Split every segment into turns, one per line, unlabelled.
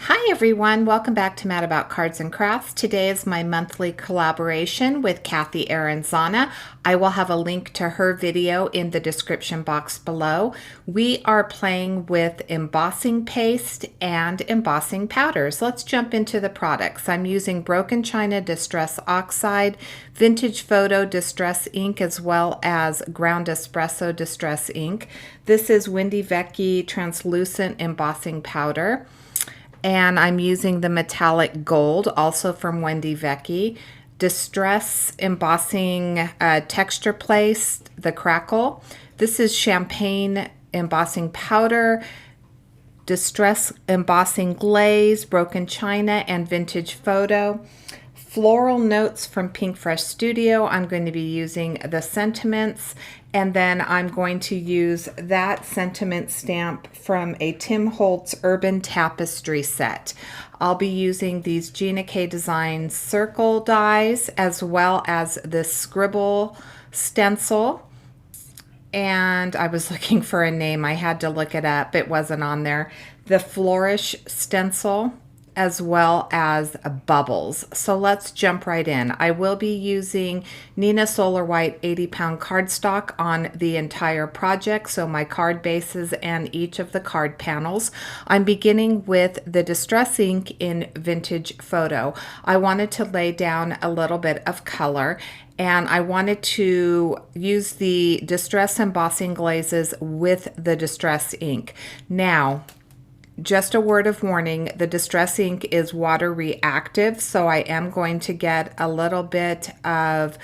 Hi everyone, welcome back to Mad About Cards and Crafts. Today is my monthly collaboration with Cathy Arenzana. I will have a link to her video in the description box below. We are playing with embossing paste and embossing powders. Let's jump into the products. I'm using Broken China Distress Oxide, Vintage Photo Distress Ink, as well as Ground Espresso Distress Ink. This is Wendy Vecchi Translucent Embossing Powder. And I'm using the metallic gold, also from Wendy Vecchi. Distress Embossing Texture Paste, the Crackle. This is Champagne Embossing Powder, Distress Embossing Glaze, Broken China, and Vintage Photo. Floral Notes from Pink Fresh Studio. I'm going to be using the sentiments, and then I'm going to use that sentiment stamp from a Tim Holtz Urban Tapestry set. I'll be using these Gina K Design circle dies as well as this scribble stencil. And I was looking for a name. I had to look it up. It wasn't on there. The Flourish stencil, as well as bubbles. So let's jump right in. I will be using Nina Solar White 80-pound cardstock on the entire project, so my card bases and each of the card panels. I'm beginning with the Distress ink in Vintage Photo. I wanted to lay down a little bit of color, and I wanted to use the Distress embossing glazes with the Distress ink. Now, just a word of warning, the Distress ink is water reactive, so I am going to get a little bit of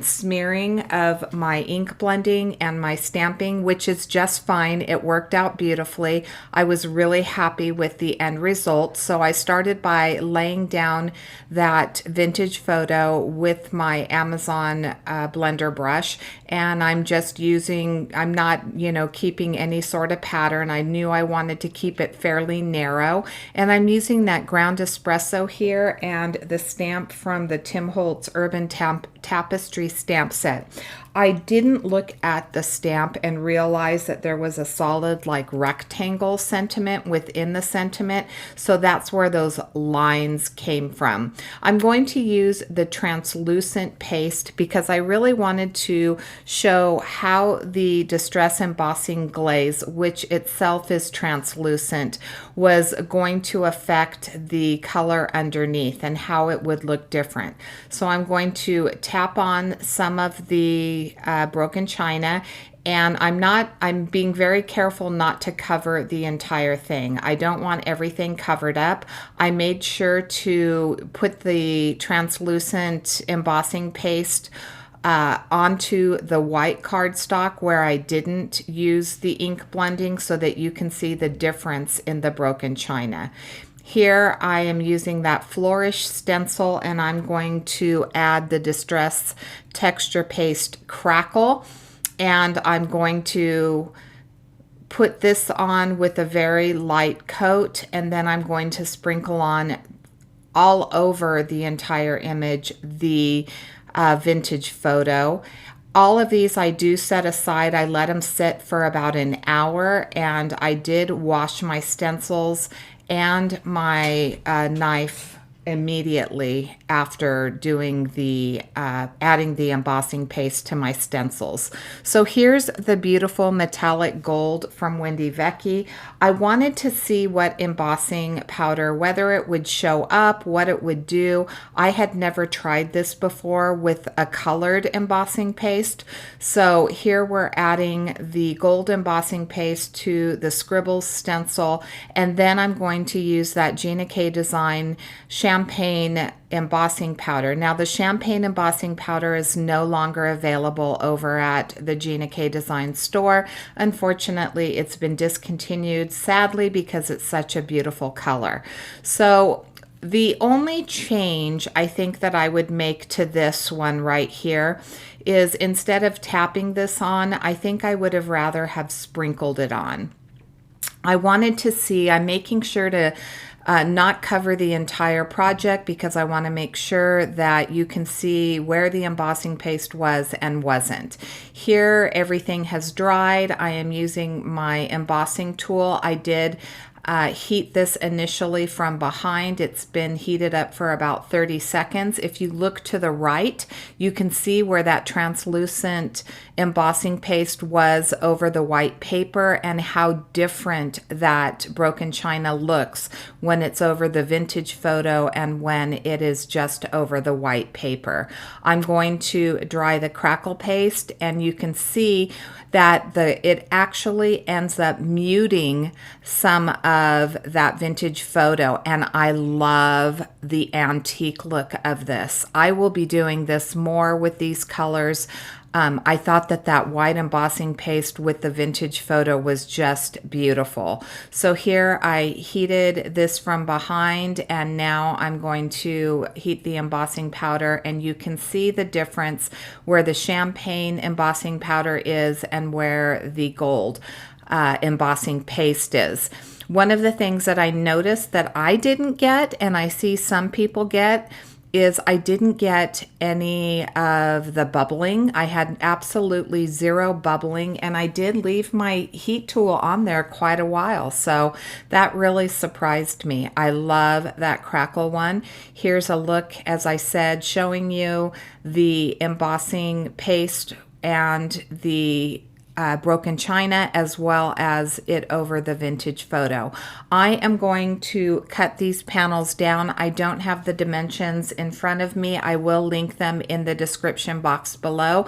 smearing of my ink blending and my stamping, which is just fine. It worked out beautifully. I was really happy with the end result. So I started by laying down that Vintage Photo with my Amazon blender brush, and I'm just using, I'm not, keeping any sort of pattern. I knew I wanted to keep it fairly narrow, and I'm using that Ground Espresso here and the stamp from the Tim Holtz Urban Tapestry stamp set. I didn't look at the stamp and realize that there was a solid rectangle sentiment within the sentiment, so that's where those lines came from. I'm going to use the translucent paste because I really wanted to show how the Distress Embossing Glaze, which itself is translucent, was going to affect the color underneath and how it would look different. So I'm going to tap on some of the Broken China, and I'm being very careful not to cover the entire thing. I don't want everything covered up. I made sure to put the translucent embossing paste onto the white cardstock where I didn't use the ink blending, so that you can see the difference in the Broken China. Here I am using that Flourish stencil, and I'm going to add the Distress Texture Paste Crackle, and I'm going to put this on with a very light coat, and then I'm going to sprinkle on all over the entire image the Vintage Photo. All of these I do set aside. I let them sit for about an hour, and I did wash my stencils and my knife immediately after doing the adding the embossing paste to my stencils. So here's the beautiful metallic gold from Wendy Vecchi. I wanted to see what embossing powder, whether it would show up, what it would do. I had never tried this before with a colored embossing paste. So here we're adding the gold embossing paste to the Scribbles stencil, and then I'm going to use that Gina K Design Champagne embossing powder. Now the champagne embossing powder is no longer available over at the Gina K Design store. Unfortunately, it's been discontinued, sadly, because it's such a beautiful color. So the only change I think that I would make to this one right here is, instead of tapping this on, I think I would have rather have sprinkled it on. I wanted to see, I'm making sure to not cover the entire project because I want to make sure that you can see where the embossing paste was and wasn't. Here everything has dried. I am using my embossing tool. I did heat this initially from behind. It's been heated up for about 30 seconds. If you look to the right, you can see where that translucent embossing paste was over the white paper and how different that broken china looks when it's over the vintage photo and when it is just over the white paper. I'm going to dry the crackle paste, and you can see that it actually ends up muting some of that vintage photo, and I love the antique look of this. I will be doing this more with these colors. I thought that white embossing paste with the vintage photo was just beautiful. So here I heated this from behind, and now I'm going to heat the embossing powder, and you can see the difference where the champagne embossing powder is and where the gold embossing paste is. One of the things that I noticed that I didn't get, and I see some people get, is I didn't get any of the bubbling. I had absolutely zero bubbling, and I did leave my heat tool on there quite a while, so that really surprised me. I love that crackle one. Here's a look, as I said, showing you the embossing paste and the broken china, as well as it over the vintage photo. I am going to cut these panels down. I don't have the dimensions in front of me. I will link them in the description box below.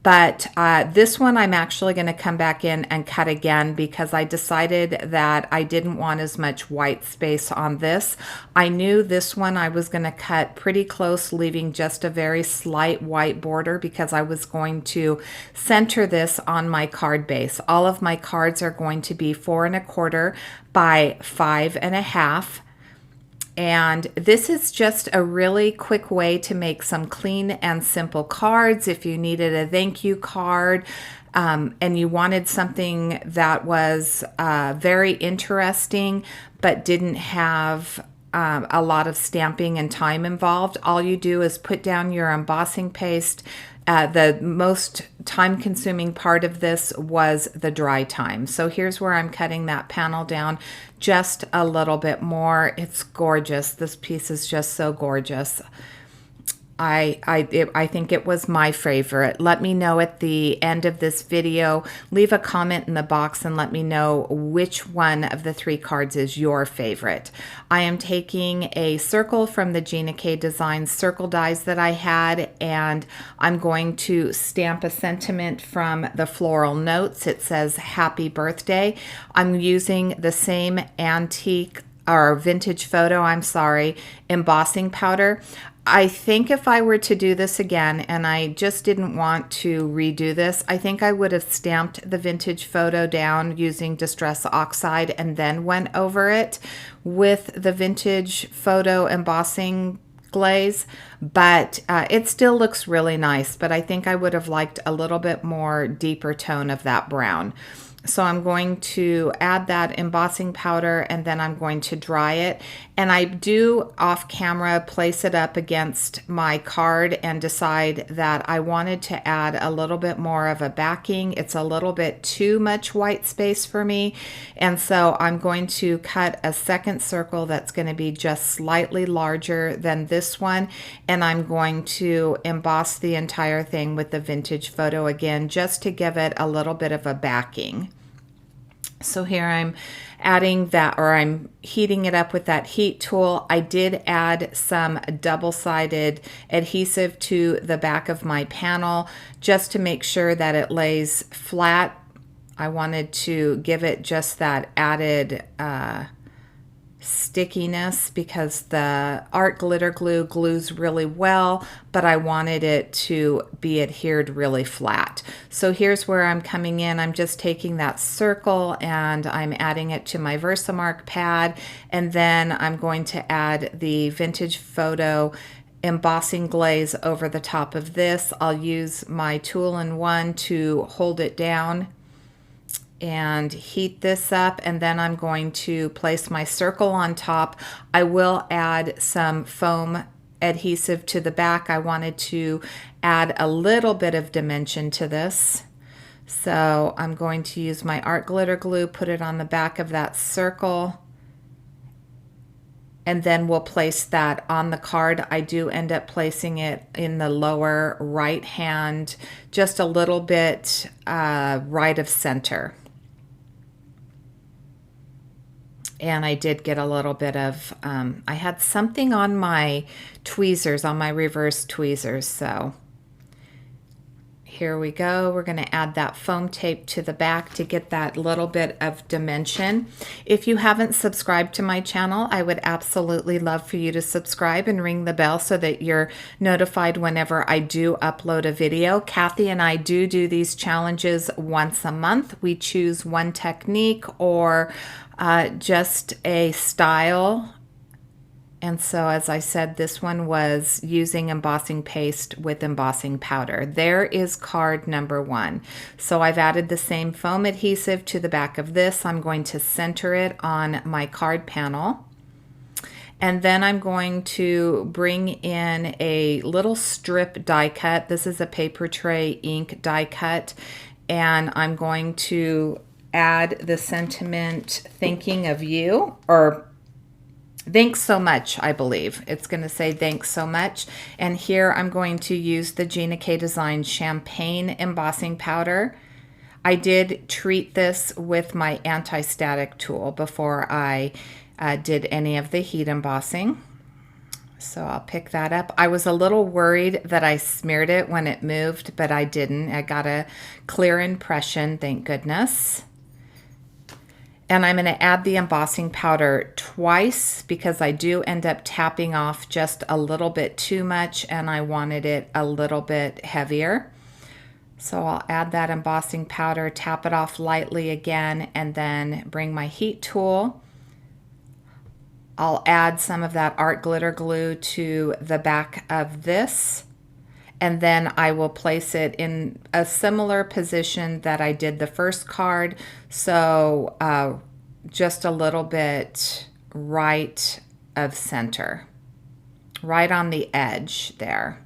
But this one I'm actually going to come back in and cut again because I decided that I didn't want as much white space on this. I knew this one I was going to cut pretty close, leaving just a very slight white border because I was going to center this on my card base. All of my cards are going to be 4 1/4 by 5 1/2. And this is just a really quick way to make some clean and simple cards. If you needed a thank you card and you wanted something that was very interesting but didn't have a lot of stamping and time involved, all you do is put down your embossing paste. The most time-consuming part of this was the dry time. So here's where I'm cutting that panel down just a little bit more. It's gorgeous. This piece is just so gorgeous. I think it was my favorite. Let me know at the end of this video. Leave a comment in the box and let me know which one of the 3 cards is your favorite. I am taking a circle from the Gina K Designs circle dies that I had, and I'm going to stamp a sentiment from the Floral Notes. It says happy birthday. I'm using the same antique or vintage photo, embossing powder. I think if I were to do this again and I just didn't want to redo this, I think I would have stamped the vintage photo down using Distress Oxide and then went over it with the vintage photo embossing glaze, but it still looks really nice, but I think I would have liked a little bit more deeper tone of that brown. So I'm going to add that embossing powder and then I'm going to dry it. And I do off camera place it up against my card and decide that I wanted to add a little bit more of a backing. It's a little bit too much white space for me. And so I'm going to cut a second circle that's going to be just slightly larger than this one. And I'm going to emboss the entire thing with the vintage photo again, just to give it a little bit of a backing. So here I'm adding that, or I'm heating it up with that heat tool. I did add some double-sided adhesive to the back of my panel just to make sure that it lays flat. I wanted to give it just that added stickiness because the art glitter glue glues really well, but I wanted it to be adhered really flat. So here's where I'm coming in. I'm just taking that circle and I'm adding it to my Versamark pad, and then I'm going to add the vintage photo embossing glaze over the top of this. I'll use my tool-in-one to hold it down and heat this up, and then I'm going to place my circle on top. I will add some foam adhesive to the back. I wanted to add a little bit of dimension to this. So I'm going to use my art glitter glue, put it on the back of that circle, and then we'll place that on the card. I do end up placing it in the lower right hand, just a little bit right of center. And I did get a little bit of, I had something on my tweezers, on my reverse tweezers, so here we go. We're going to add that foam tape to the back to get that little bit of dimension. If you haven't subscribed to my channel, I would absolutely love for you to subscribe and ring the bell so that you're notified whenever I do upload a video. Cathy and I do these challenges once a month. We choose one technique or just a style. And so, as I said, this one was using embossing paste with embossing powder. There is card number 1. So I've added the same foam adhesive to the back of this. I'm going to center it on my card panel. And then I'm going to bring in a little strip die cut. This is a paper tray ink die cut. And I'm going to add the sentiment, thinking of you, or thanks so much, I believe. It's going to say thanks so much. And here I'm going to use the Gina K Design Champagne embossing powder. I did treat this with my anti-static tool before I did any of the heat embossing. So I'll pick that up. I was a little worried that I smeared it when it moved, but I didn't. I got a clear impression, thank goodness. And I'm going to add the embossing powder twice because I do end up tapping off just a little bit too much and I wanted it a little bit heavier. So I'll add that embossing powder, tap it off lightly again, and then bring my heat tool. I'll add some of that art glitter glue to the back of this, and then I will place it in a similar position that I did the first card. So just a little bit right of center, right on the edge there.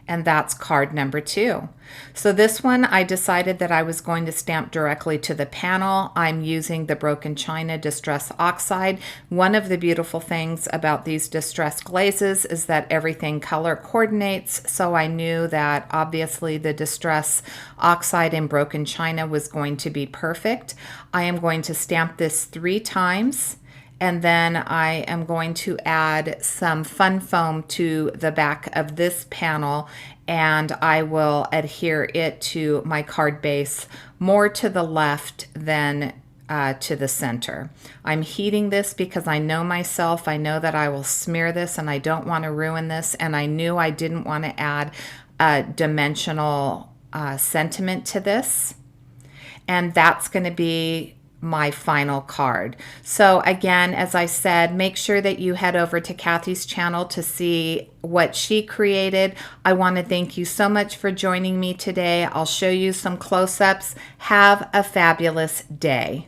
And that's card number 2. So this one, I decided that I was going to stamp directly to the panel. I'm using the Broken China Distress Oxide. One of the beautiful things about these distress glazes is that everything color coordinates. So I knew that obviously the Distress Oxide in Broken China was going to be perfect. I am going to stamp this 3 times. And then I am going to add some fun foam to the back of this panel, and I will adhere it to my card base more to the left than to the center. I'm heating this because I know myself. I know that I will smear this and I don't want to ruin this, and I knew I didn't want to add a dimensional sentiment to this. And that's going to be my final card. So again, as I said, make sure that you head over to Cathy's channel to see what she created. I want to thank you so much for joining me today. I'll show you some close-ups. Have a fabulous day.